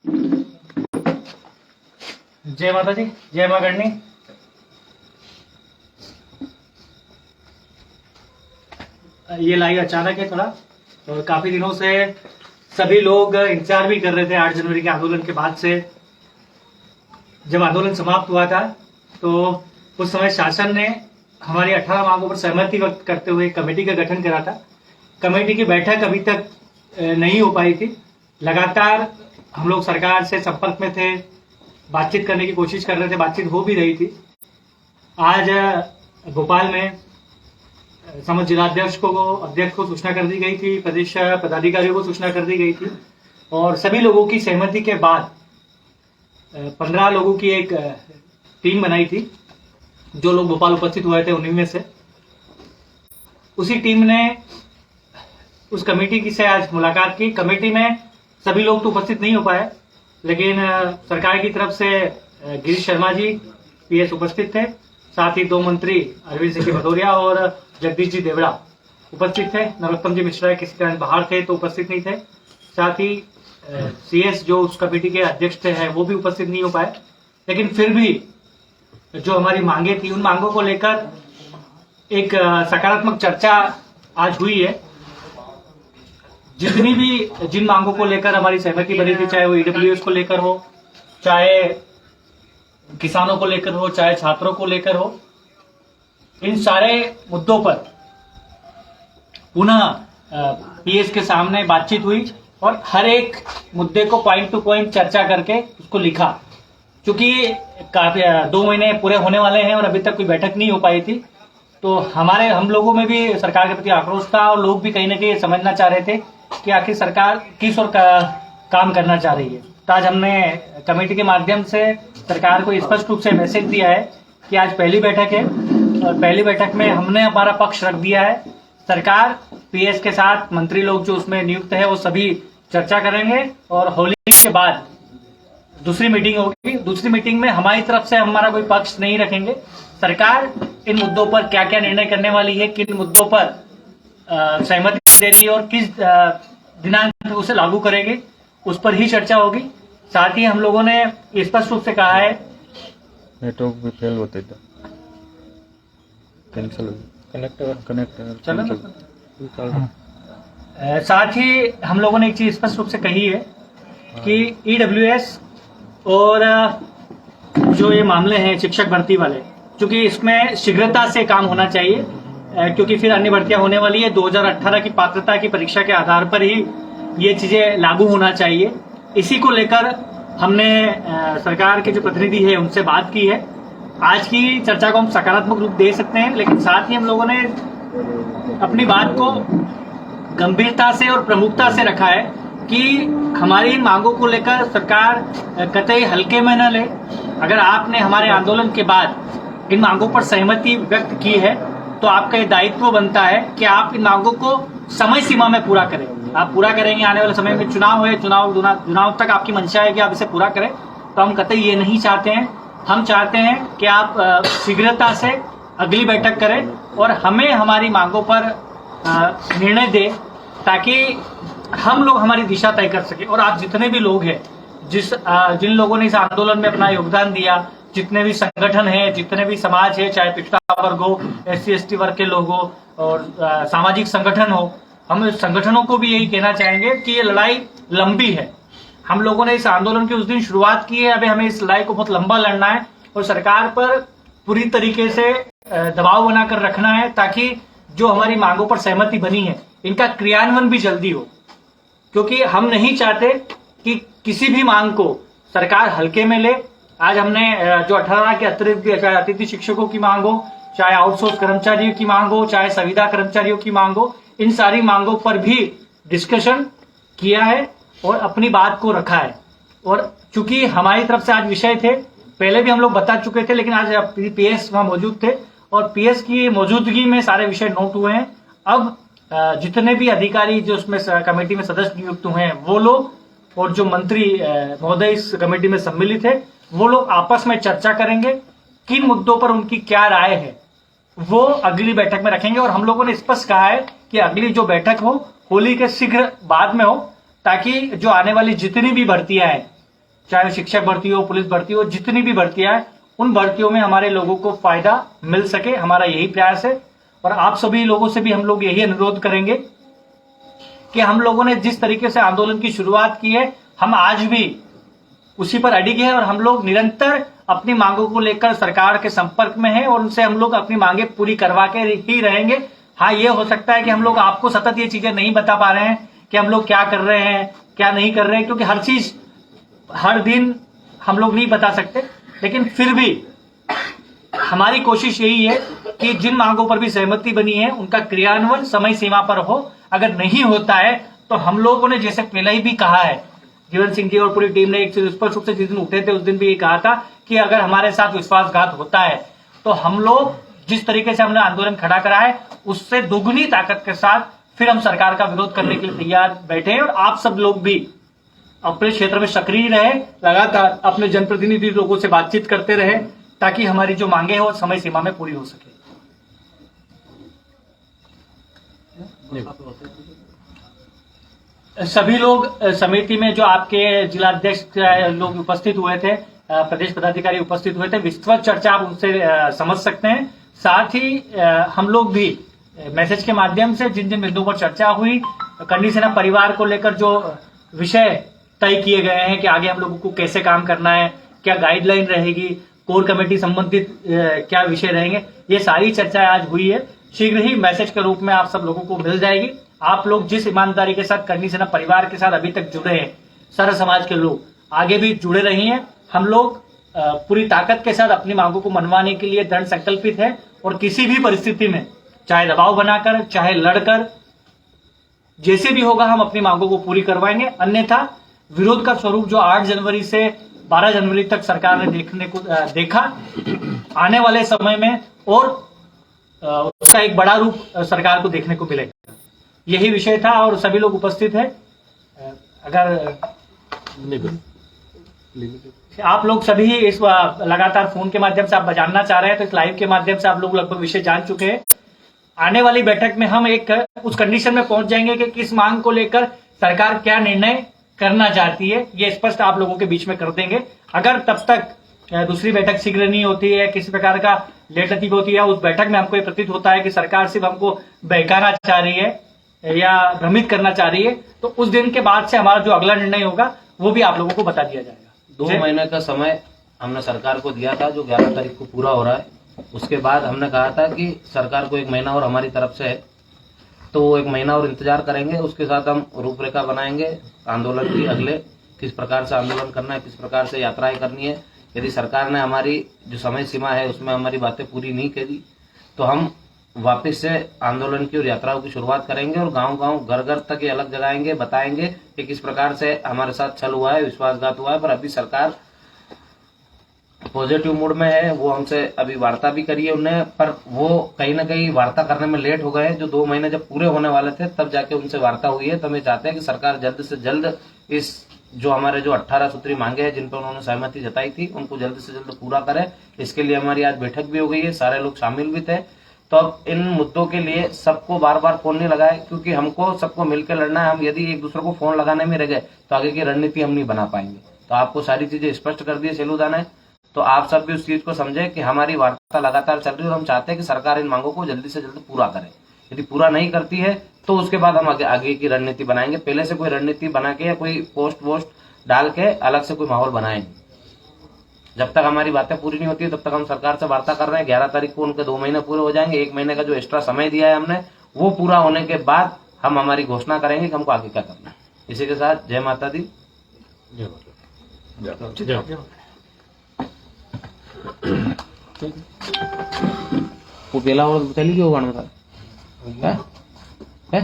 जय माता जी, जय मां गणनी। ये लाइव अचानक है थोड़ा, और काफी दिनों से सभी लोग इंतजार भी कर रहे थे 8 जनवरी के आंदोलन के बाद से। जब आंदोलन समाप्त हुआ था तो उस समय शासन ने हमारी 18 मांगों पर सहमति व्यक्त करते हुए कमेटी का गठन करा था। कमेटी की बैठक अभी तक नहीं हो पाई थी। लगातार हम लोग सरकार से संपर्क में थे, बातचीत करने की कोशिश कर रहे थे, बातचीत हो भी रही थी। आज भोपाल में समस्त जिलाध्यक्ष अध्यक्ष को सूचना कर दी गई थी, प्रदेश पदाधिकारियों को सूचना कर दी गई थी, और सभी लोगों की सहमति के बाद 15 लोगों की एक टीम बनाई थी। जो लोग भोपाल उपस्थित हुए थे उन्हीं में से उसी टीम ने उस कमेटी की से आज मुलाकात की। कमेटी में सभी लोग तो उपस्थित नहीं हो पाए, लेकिन सरकार की तरफ से गिरीश शर्मा जी पीएस उपस्थित थे, साथ ही 2 मंत्री अरविंद सिंह भदौरिया और जगदीश जी देवड़ा उपस्थित थे। नरोत्तम जी मिश्रा किसी कारण बाहर थे तो उपस्थित नहीं थे। साथ ही सीएस जो उस कमेटी के अध्यक्ष थे वो भी उपस्थित नहीं हो पाए। लेकिन फिर भी जो हमारी मांगे थी, उन मांगों को लेकर एक सकारात्मक चर्चा आज हुई है। जिन मांगों को लेकर हमारी सहमति बनी थी, चाहे वो ईडब्ल्यूएस को लेकर हो, चाहे किसानों को लेकर हो, चाहे छात्रों को लेकर हो, इन सारे मुद्दों पर पुनः पीएस के सामने बातचीत हुई और हर एक मुद्दे को पॉइंट टू पॉइंट चर्चा करके उसको लिखा। क्योंकि काफी 2 महीने पूरे होने वाले हैं और अभी तक कोई बैठक नहीं हो पाई थी, तो हम लोगों में भी सरकार के प्रति आक्रोश था और लोग भी कहीं ना कहीं समझना चाह रहे थे कि आखिर सरकार किस ओर काम करना चाह रही है। तो आज हमने कमेटी के माध्यम से सरकार को स्पष्ट रूप से मैसेज दिया है कि आज पहली बैठक है और पहली बैठक में हमने हमारा पक्ष रख दिया है। सरकार पीएस के साथ मंत्री लोग जो उसमें नियुक्त है वो सभी चर्चा करेंगे और होली के बाद दूसरी मीटिंग होगी। दूसरी मीटिंग में हमारी तरफ से हमारा कोई पक्ष नहीं रखेंगे। सरकार इन मुद्दों पर क्या क्या निर्णय करने वाली है, किन मुद्दों पर सहमति दे रही है और किस दिनांक उसे लागू करेगी, उस पर ही चर्चा होगी। साथ ही हम लोगों ने स्पष्ट रूप से कहा है नेटवर्क भी फेल होते थे, कैंसिल साथ ही हम लोगों ने एक चीज स्पष्ट रूप से कही है कि ईडब्ल्यूएस और जो ये मामले हैं शिक्षक भर्ती वाले, क्योंकि इसमें शीघ्रता से काम होना चाहिए, क्योंकि फिर अन्य भर्तियां होने वाली है। 2018 की पात्रता की परीक्षा के आधार पर ही ये चीजें लागू होना चाहिए। इसी को लेकर हमने सरकार के जो प्रतिनिधि है उनसे बात की है। आज की चर्चा को हम सकारात्मक रूप दे सकते हैं, लेकिन साथ ही हम लोगों ने अपनी बात को गंभीरता से और प्रमुखता से रखा है कि हमारी इन मांगों को लेकर सरकार कतई हल्के में न ले। अगर आपने हमारे आंदोलन के बाद इन मांगों पर सहमति व्यक्त की है तो आपका ये दायित्व बनता है कि आप इन मांगों को समय सीमा में पूरा करें। आप पूरा करेंगे, आने वाले समय में चुनाव है, चुनाव तक आपकी मंशा है कि आप इसे पूरा करें, तो हम कतई ये नहीं चाहते हैं। हम चाहते हैं कि आप शीघ्रता से अगली बैठक करें और हमें हमारी मांगों पर निर्णय दें, ताकि हम लोग हमारी दिशा तय कर सके। और आप जितने भी लोग हैं, जिन लोगों ने इस आंदोलन में अपना योगदान दिया, जितने भी संगठन हैं, जितने भी समाज है, चाहे पिछड़ा वर्ग हो, SC ST वर्ग के लोग हो और सामाजिक संगठन हो, हम इस संगठनों को भी यही कहना चाहेंगे कि ये लड़ाई लंबी है। हम लोगों ने इस आंदोलन की उस दिन शुरुआत की है, अभी हमें इस लड़ाई को बहुत लंबा लड़ना है और सरकार पर पूरी तरीके से दबाव बनाकर रखना है, ताकि जो हमारी मांगों पर सहमति बनी है इनका क्रियान्वयन भी जल्दी हो। क्योंकि हम नहीं चाहते कि किसी भी मांग को सरकार हल्के में ले। आज हमने जो 18 के अतिरिक्त, चाहे अतिथि शिक्षकों की मांग हो, चाहे आउटसोर्स कर्मचारियों की मांग हो, चाहे संविदा कर्मचारियों की मांग हो, इन सारी मांगों पर भी डिस्कशन किया है और अपनी बात को रखा है। और चूंकि हमारी तरफ से आज विषय थे, पहले भी हम लोग बता चुके थे, लेकिन आज पीएस वहां मौजूद थे और पीएस की मौजूदगी में सारे विषय नोट हुए हैं। अब जितने भी अधिकारी जो उसमें कमेटी में सदस्य नियुक्त हुए हैं वो लोग और जो मंत्री महोदय इस कमेटी में सम्मिलित है वो लोग आपस में चर्चा करेंगे, किन मुद्दों पर उनकी क्या राय है वो अगली बैठक में रखेंगे। और हम लोगों ने स्पष्ट कहा है कि अगली जो बैठक हो होली के शीघ्र बाद में हो, ताकि जो आने वाली जितनी भी भर्तियां हैं चाहे शिक्षक भर्ती हो, पुलिस भर्ती हो, जितनी भी भर्तियां हैं, उन भर्तियों में हमारे लोगों को फायदा मिल सके, हमारा यही प्रयास है। और आप सभी लोगों से भी हम लोग यही अनुरोध करेंगे कि हम लोगों ने जिस तरीके से आंदोलन की शुरुआत की है, हम आज भी उसी पर अडिग है और हम लोग निरंतर अपनी मांगों को लेकर सरकार के संपर्क में हैं और उनसे हम लोग अपनी मांगे पूरी करवा के ही रहेंगे। हाँ, ये हो सकता है कि हम लोग आपको सतत ये चीजें नहीं बता पा रहे हैं कि हम लोग क्या कर रहे हैं, क्या नहीं कर रहे हैं, क्योंकि हर चीज हर दिन हम लोग नहीं बता सकते। लेकिन फिर भी हमारी कोशिश यही है कि जिन मांगों पर भी सहमति बनी है उनका क्रियान्वयन समय सीमा पर हो। अगर नहीं होता है तो हम लोगों ने, जैसे पहले ही भी कहा है, जीवन सिंह जी और पूरी टीम ने एक स्पष्ट रूप से जिस दिन उठे थे उस दिन भी ये कहा था कि अगर हमारे साथ विश्वासघात होता है तो हम लोग जिस तरीके से हमने आंदोलन खड़ा करा है उससे दोगुनी ताकत के साथ फिर हम सरकार का विरोध करने के लिए तैयार बैठे हैं। और आप सब लोग भी अपने क्षेत्र में सक्रिय रहे, लगातार अपने जनप्रतिनिधि लोगों से बातचीत करते रहे ताकि हमारी जो मांगे हैं वो समय सीमा में पूरी हो सके। सभी लोग समिति में जो आपके जिलाध्यक्ष लोग उपस्थित हुए थे, प्रदेश पदाधिकारी उपस्थित हुए थे, विस्तृत चर्चा आप उनसे समझ सकते हैं। साथ ही हम लोग भी मैसेज के माध्यम से जिन जिन बिंदुओं पर चर्चा हुई, करनी सेना परिवार को लेकर जो विषय तय किए गए हैं कि आगे हम लोगों को कैसे काम करना है, क्या गाइडलाइन रहेगी, कोर कमेटी संबंधित क्या विषय रहेंगे, ये सारी चर्चा आज हुई है। शीघ्र ही मैसेज के रूप में आप सब लोगों को मिल जाएगी। आप लोग जिस ईमानदारी के साथ करनी सेना परिवार के साथ अभी तक जुड़े हैं, सारा समाज के लोग आगे भी जुड़े रहिए। हम लोग पूरी ताकत के साथ अपनी मांगों को मनवाने के लिए दृढ़ संकल्पित है और किसी भी परिस्थिति में, चाहे दबाव बनाकर, चाहे लड़कर, जैसे भी होगा हम अपनी मांगों को पूरी करवाएंगे। अन्यथा विरोध का स्वरूप जो 8 जनवरी से 12 जनवरी तक सरकार ने देखा, आने वाले समय में और उसका एक बड़ा रूप सरकार को देखने को मिलेगा। यही विषय था और सभी लोग उपस्थित है। अगर आप लोग सभी इस लगातार फोन के माध्यम से आप जानना चाह रहे हैं तो इस लाइव के माध्यम से आप लोग लगभग विषय जान चुके हैं। आने वाली बैठक में हम एक उस कंडीशन में पहुंच जाएंगे कि किस मांग को लेकर सरकार क्या निर्णय करना चाहती है, ये स्पष्ट आप लोगों के बीच में कर देंगे। अगर तब तक दूसरी बैठक शीघ्र नहीं होती है, किसी प्रकार का लेट लतीफ होती है, उस बैठक में हमको ये प्रतीत होता है कि सरकार सिर्फ हमको बहकाना चाह रही है या भ्रमित करना चाह रही है, तो उस दिन के बाद से हमारा जो अगला निर्णय होगा वो भी आप लोगों को बता दिया जाएगा। 2 महीने का समय हमने सरकार को दिया था जो 11 तारीख को पूरा हो रहा है। उसके बाद हमने कहा था कि सरकार को 1 महीना और हमारी तरफ से है, तो 1 महीना और इंतजार करेंगे। उसके साथ हम रूपरेखा बनाएंगे आंदोलन की, अगले किस प्रकार से आंदोलन करना है, किस प्रकार से यात्राएं करनी है। यदि सरकार ने हमारी जो समय सीमा है उसमें हमारी बातें पूरी नहीं करी तो हम वापस से आंदोलन की और यात्राओं की शुरुआत करेंगे और गांव-गांव, घर-घर तक ये अलग जगाएंगे, बताएंगे कि किस प्रकार से हमारे साथ छल हुआ है, विश्वासघात हुआ है। पर अभी सरकार पॉजिटिव मूड में है, वो हमसे अभी वार्ता भी करी है उन्हें, पर वो कहीं ना कहीं वार्ता करने में लेट हो गए। जो 2 महीने जब पूरे होने वाले थे तब जाके उनसे वार्ता हुई है। तो हम ये चाहते हैं कि सरकार जल्द से जल्द इस जो हमारे जो 18 सूत्री मांगे हैं जिन पर उन्होंने सहमति जताई थी उनको जल्द से जल्द पूरा करे। इसके लिए हमारी आज बैठक भी हो गई है, सारे लोग शामिल भी थे। तो अब इन मुद्दों के लिए सबको बार बार फोन नहीं लगाए, क्योंकि हमको सबको मिलकर लड़ना है। हम यदि एक दूसरे को फोन लगाने में रह गए तो आगे की रणनीति हम नहीं बना पाएंगे। तो आपको सारी चीजें स्पष्ट कर दी सेलूदा ने, तो आप सब भी उस चीज को समझे कि हमारी वार्ता लगातार चल रही है और हम चाहते हैं कि सरकार इन मांगों को जल्दी से जल्द पूरा करे। यदि पूरा नहीं करती है तो उसके बाद हम आगे की रणनीति बनाएंगे। पहले से कोई रणनीति बना के या कोई पोस्ट वोस्ट डाल के अलग से कोई माहौल बनाएंगे। जब तक हमारी बातें पूरी नहीं होती है तब तक हम सरकार से वार्ता कर रहे हैं। 11 तारीख को उनके 2 महीने पूरे हो जाएंगे। 1 महीने का जो एक्स्ट्रा समय दिया है हमने, वो पूरा होने के बाद हम हमारी घोषणा करेंगे कि हमको आगे क्या करना है। इसी के साथ जय माता दी, जय माता। वो पेला और चली गई वो गाना था।